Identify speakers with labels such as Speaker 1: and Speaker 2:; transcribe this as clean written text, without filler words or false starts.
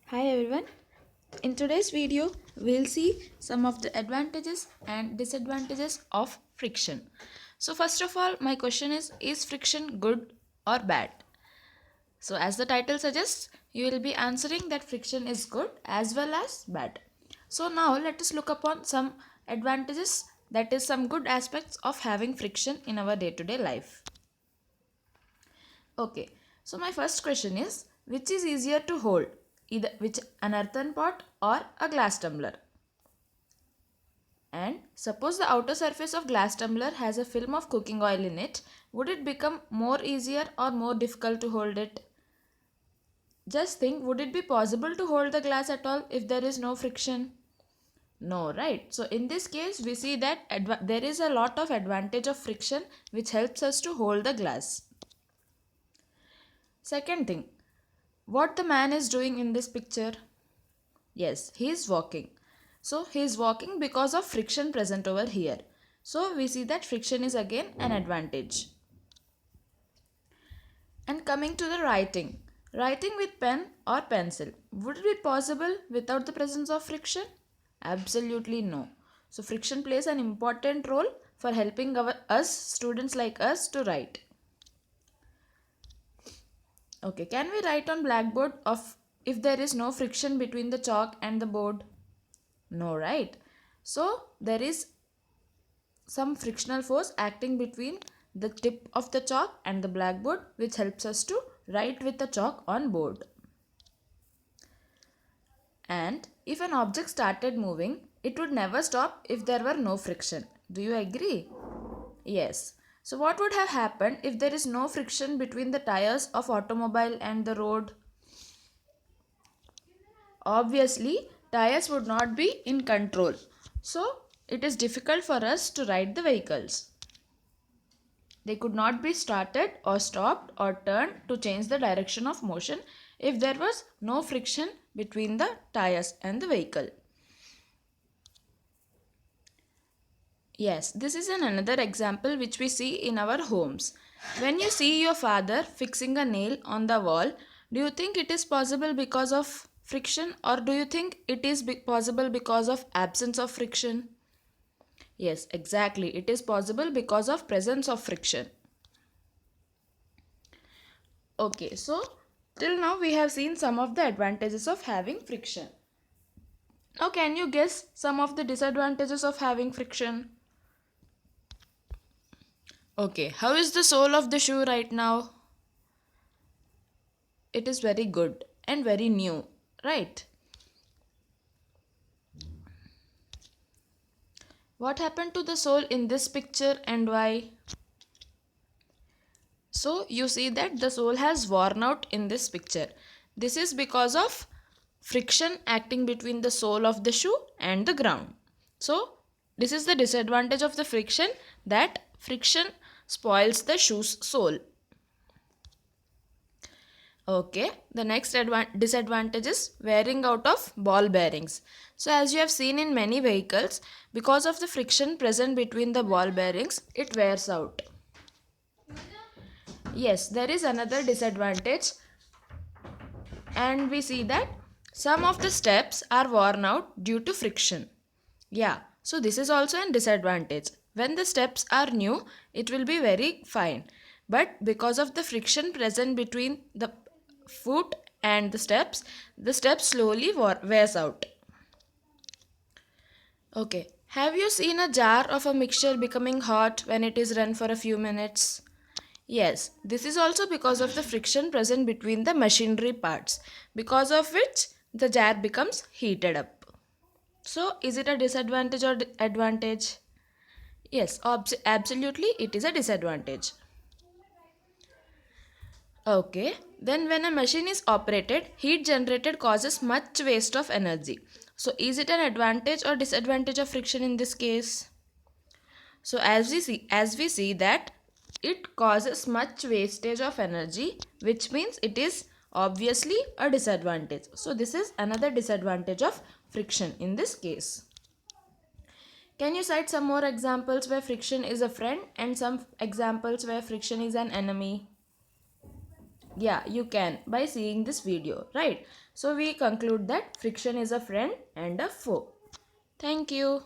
Speaker 1: Hi everyone. In today's video, we'll see some of the advantages and disadvantages of friction. So first of all, my question is friction good or bad? So as the title suggests, you will be answering that friction is good as well as bad. So now let us look upon some advantages, that is some good aspects of having friction in our day-to-day life. Okay, so my first question is, which is easier to hold, either which an earthen pot or a glass tumbler? And suppose the outer surface of glass tumbler has a film of cooking oil in it, would it become more easier or more difficult to hold it? Just think, would it be possible to hold the glass at all if there is no friction? No, right? So in this case, we see that there is a lot of advantage of friction which helps us to hold the glass. Second thing, what the man is doing in this picture? Yes, he is walking. So he is walking because of friction present over here. So we see that friction is again an advantage. And coming to the writing. Writing with pen or pencil. Would it be possible without the presence of friction? Absolutely no. So friction plays an important role for helping us students like us to write. Okay, can we write on blackboard of if there is no friction between the chalk and the board? No, right? So there is some frictional force acting between the tip of the chalk and the blackboard, which helps us to write with the chalk on board. And if an object started moving, it would never stop if there were no friction. Do you agree? Yes. So what would have happened if there is no friction between the tires of automobile and the road? Obviously, tires would not be in control. So it is difficult for us to ride the vehicles. They could not be started or stopped or turned to change the direction of motion if there was no friction between the tires and the vehicle. Yes, this is another example which we see in our homes. When you see your father fixing a nail on the wall, do you think it is possible because of friction, or do you think it is possible because of absence of friction? Yes, exactly. It is possible because of presence of friction. Okay, so till now we have seen some of the advantages of having friction. Now can you guess some of the disadvantages of having friction? Okay, how is the sole of the shoe right now? It is very good and very new, right? What happened to the sole in this picture and why? So you see that the sole has worn out in this picture. This is because of friction acting between the sole of the shoe and the ground. So this is the disadvantage of the friction, that friction spoils the shoe's sole. Okay, the next disadvantage is wearing out of ball bearings. So as you have seen in many vehicles, because of the friction present between the ball bearings, it wears out. Yes, there is another disadvantage, and we see that some of the steps are worn out due to friction. Yeah, so this is also a disadvantage. When the steps are new, it will be very fine. But because of the friction present between the foot and the steps slowly wears out. Okay, have you seen a jar of a mixture becoming hot when it is run for a few minutes? Yes, this is also because of the friction present between the machinery parts, because of which the jar becomes heated up. So, is it a disadvantage or advantage? Yes, absolutely, it is a disadvantage. Okay, then when a machine is operated, heat generated causes much waste of energy. So, is it an advantage or disadvantage of friction in this case? So, as we see that it causes much wastage of energy, which means it is obviously a disadvantage. So, this is another disadvantage of friction in this case. Can you cite some more examples where friction is a friend and some examples where friction is an enemy? Yeah, you can by seeing this video, right? So we conclude that friction is a friend and a foe. Thank you.